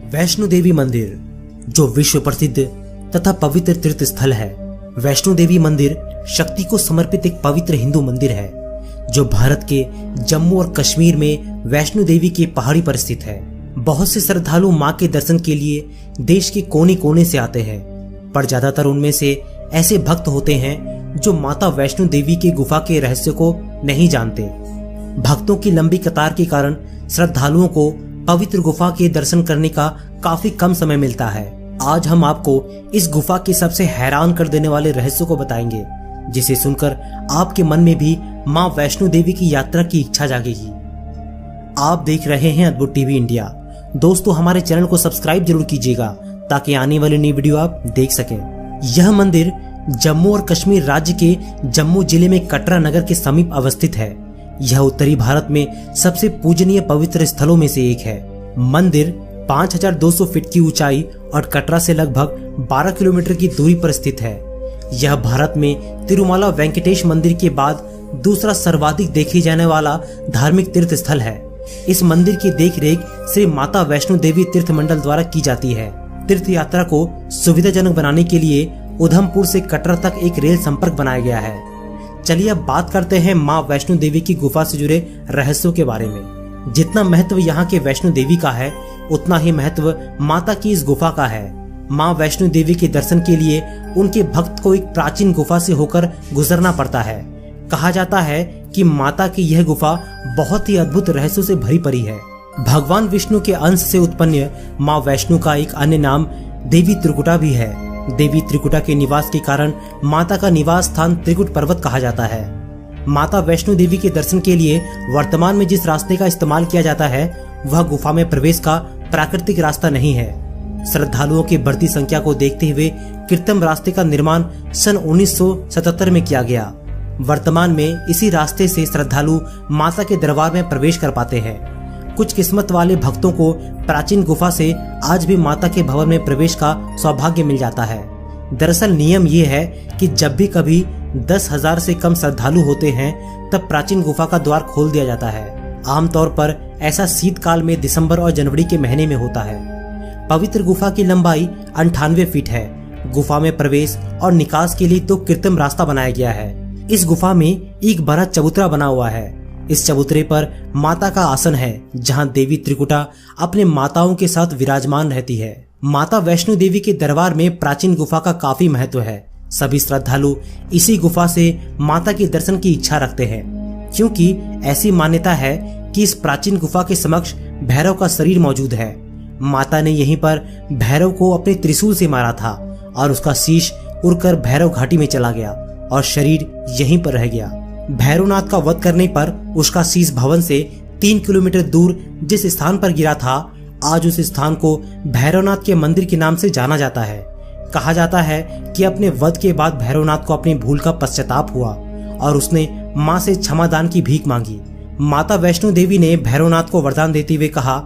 वैष्णो देवी मंदिर जो विश्व प्रसिद्ध तथा पवित्र तीर्थ स्थल है। वैष्णो देवी मंदिर शक्ति को समर्पित एक पवित्र हिंदू मंदिर है जो भारत के जम्मू और कश्मीर में वैष्णो देवी के पहाड़ी पर स्थित है। बहुत से श्रद्धालु मां के दर्शन के लिए देश के कोने कोने से आते हैं, पर ज्यादातर उनमें से ऐसे भक्त होते हैं जो माता वैष्णो देवी के गुफा के रहस्य को नहीं जानते। भक्तों की लंबी कतार के कारण श्रद्धालुओं को पवित्र गुफा के दर्शन करने का काफी कम समय मिलता है। आज हम आपको इस गुफा के सबसे हैरान कर देने वाले रहस्यों को बताएंगे, जिसे सुनकर आपके मन में भी मां वैष्णो देवी की यात्रा की इच्छा जागेगी। आप देख रहे हैं अद्भुत टीवी इंडिया। दोस्तों, हमारे चैनल को सब्सक्राइब जरूर कीजिएगा ताकि आने वाली नई वीडियो आप देख सकें। यह मंदिर जम्मू और कश्मीर राज्य के जम्मू जिले में कटरा नगर के समीप अवस्थित है। यह उत्तरी भारत में सबसे पूजनीय पवित्र स्थलों में से एक है। मंदिर 5200 फीट की ऊंचाई और कटरा से लगभग 12 किलोमीटर की दूरी पर स्थित है। यह भारत में तिरुमला वेंकटेश मंदिर के बाद दूसरा सर्वाधिक देखे जाने वाला धार्मिक तीर्थ स्थल है। इस मंदिर की देखरेख श्री माता वैष्णो देवी तीर्थ मंडल द्वारा की जाती है। तीर्थ यात्रा को सुविधाजनक बनाने के लिए उधमपुर से कटरा तक एक रेल संपर्क बनाया गया है। चलिए अब बात करते हैं मां वैष्णो देवी की गुफा से जुड़े रहस्यों के बारे में। जितना महत्व यहाँ के वैष्णो देवी का है, उतना ही महत्व माता की इस गुफा का है। मां वैष्णो देवी के दर्शन के लिए उनके भक्त को एक प्राचीन गुफा से होकर गुजरना पड़ता है। कहा जाता है कि माता की यह गुफा बहुत ही अद्भुत रहस्यों से भरी पड़ी है। भगवान विष्णु के अंश से उत्पन्न मां वैष्णो का एक अन्य नाम देवी त्रिकुटा भी है। देवी त्रिकुटा के निवास के कारण माता का निवास स्थान त्रिकुट पर्वत कहा जाता है। माता वैष्णो देवी के दर्शन के लिए वर्तमान में जिस रास्ते का इस्तेमाल किया जाता है, वह गुफा में प्रवेश का प्राकृतिक रास्ता नहीं है। श्रद्धालुओं की बढ़ती संख्या को देखते हुए कृत्रिम रास्ते का निर्माण सन 1977 में किया गया। वर्तमान में इसी रास्ते से श्रद्धालु माता के दरबार में प्रवेश कर पाते हैं। कुछ किस्मत वाले भक्तों को प्राचीन गुफा से आज भी माता के भवन में प्रवेश का सौभाग्य मिल जाता है। दरअसल नियम ये है कि जब भी कभी 10,000 से कम श्रद्धालु होते हैं, तब प्राचीन गुफा का द्वार खोल दिया जाता है। आमतौर पर ऐसा शीतकाल में दिसंबर और जनवरी के महीने में होता है। पवित्र गुफा की लंबाई 98 फीट है। गुफा में प्रवेश और निकास के लिए तो कृत्रिम रास्ता बनाया गया है। इस गुफा में एक बड़ा चबूतरा बना हुआ है। इस चबूतरे पर माता का आसन है, जहां देवी त्रिकुटा अपने माताओं के साथ विराजमान रहती है। माता वैष्णो देवी के दरबार में प्राचीन गुफा का काफी महत्व है। सभी श्रद्धालु इसी गुफा से माता के दर्शन की इच्छा रखते हैं, क्योंकि ऐसी मान्यता है कि इस प्राचीन गुफा के समक्ष भैरव का शरीर मौजूद है। माता ने यहीं पर भैरव को अपने त्रिशूल से मारा था और उसका शीश उड़कर भैरव घाटी में चला गया और शरीर यहीं पर रह गया। भैरवनाथ का वध करने पर उसका शीश भवन से 3 किलोमीटर दूर जिस स्थान पर गिरा था, आज उस स्थान को भैरवनाथ के मंदिर के नाम से जाना जाता है। कहा जाता है कि अपने वध के बाद भैरवनाथ को अपनी भूल का पश्चाताप हुआ और उसने मां से क्षमादान की भीख मांगी। माता वैष्णो देवी ने भैरवनाथ को वरदान देते हुए कहा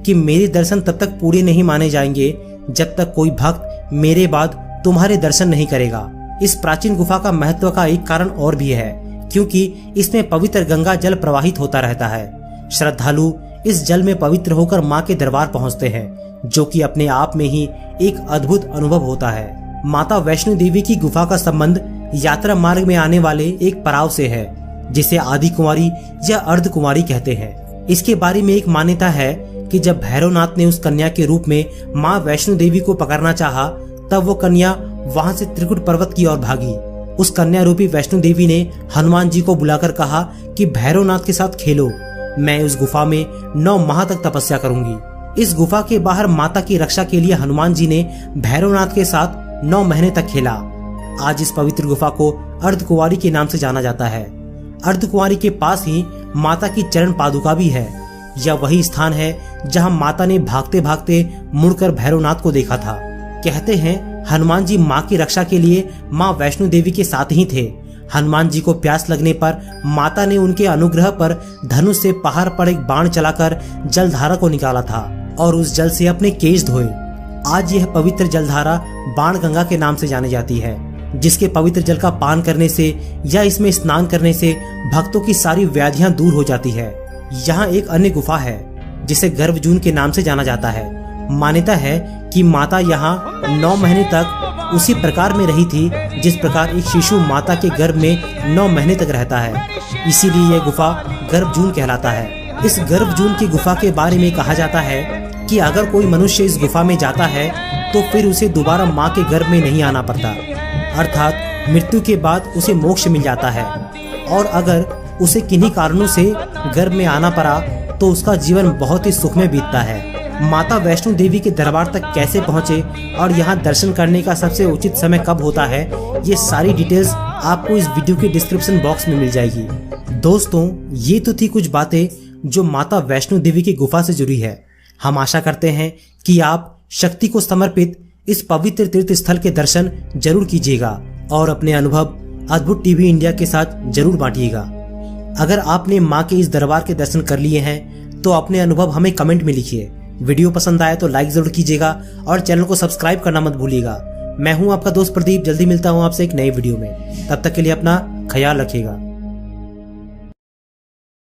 कि मेरे दर्शन तब तक पूरे नहीं माने जाएंगे जब तक कोई भक्त मेरे बाद तुम्हारे दर्शन नहीं करेगा। इस प्राचीन गुफा का महत्व का एक कारण और भी है, क्योंकि इसमें पवित्र गंगा जल प्रवाहित होता रहता है। श्रद्धालु इस जल में पवित्र होकर मां के दरबार पहुंचते हैं, जो कि अपने आप में ही एक अद्भुत अनुभव होता है। माता वैष्णो देवी की गुफा का संबंध यात्रा मार्ग में आने वाले एक पड़ाव से है, जिसे आदि कुंवारी या अर्ध कुंवारी कहते हैं। इसके बारे में एक मान्यता है कि जब भैरवनाथ ने उस कन्या के रूप में मां वैष्णो देवी को पकड़ना चाहा, तब वो कन्या वहां से त्रिकुट पर्वत की ओर भागी। उस कन्या रूपी वैष्णो देवी ने हनुमान जी को बुलाकर कहा कि भैरवनाथ के साथ खेलो, मैं उस गुफा में 9 माह तक तपस्या करूंगी। इस गुफा के बाहर माता की रक्षा के लिए हनुमान जी ने भैरवनाथ के साथ 9 महीने तक खेला। आज इस पवित्र गुफा को अर्धकुंवारी के नाम से जाना जाता है। अर्धकुंवारी के पास ही माता की चरण पादुका भी है। यह वही स्थान है जहां माता ने भागते भागते मुड़कर भैरवनाथ को देखा था। कहते हैं हनुमान जी मां की रक्षा के लिए मां वैष्णो देवी के साथ ही थे। हनुमान जी को प्यास लगने पर माता ने उनके अनुग्रह पर धनुष से पहाड़ पर एक बाण चलाकर जलधारा को निकाला था और उस जल से अपने केश धोए। आज यह पवित्र जलधारा बाण गंगा के नाम से जानी जाती है, जिसके पवित्र जल का पान करने से या इसमें स्नान करने से भक्तों की सारी व्याधियां दूर हो जाती है। यहाँ एक अन्य गुफा है जिसे गर्भजून के नाम से जाना जाता है। मान्यता है कि माता यहाँ 9 महीने तक उसी प्रकार में रही थी जिस प्रकार एक शिशु माता के गर्भ में 9 महीने तक रहता है। इसीलिए यह गुफा गर्भजून कहलाता है। इस गर्भजून की गुफा के बारे में कहा जाता है कि अगर कोई मनुष्य इस गुफा में जाता है तो फिर उसे दोबारा माँ के गर्भ में नहीं आना पड़ता, अर्थात मृत्यु के बाद उसे मोक्ष मिल जाता है। और अगर उसे किन्हीं कारणों से गर्भ में आना पड़ा तो उसका जीवन बहुत ही सुखमय बीतता है। माता वैष्णो देवी के दरबार तक कैसे पहुंचे और यहाँ दर्शन करने का सबसे उचित समय कब होता है, ये सारी डिटेल्स आपको इस वीडियो के डिस्क्रिप्शन बॉक्स में मिल जाएगी। दोस्तों, ये तो थी कुछ बातें जो माता वैष्णो देवी की गुफा से जुड़ी है। हम आशा करते हैं कि आप शक्ति को समर्पित इस पवित्र तीर्थ स्थल के दर्शन जरूर कीजिएगा और अपने अनुभव अद्भुत टीवी इंडिया के साथ जरूर बांटिएगा। अगर आपने माँ के इस दरबार के दर्शन कर लिए हैं तो अपने अनुभव हमें कमेंट में लिखिए। वीडियो पसंद आए तो लाइक जरूर कीजिएगा और चैनल को सब्सक्राइब करना मत भूलिएगा। मैं हूँ आपका दोस्त प्रदीप, जल्दी मिलता हूँ आपसे एक नई वीडियो में। तब तक के लिए अपना ख्याल रखिएगा।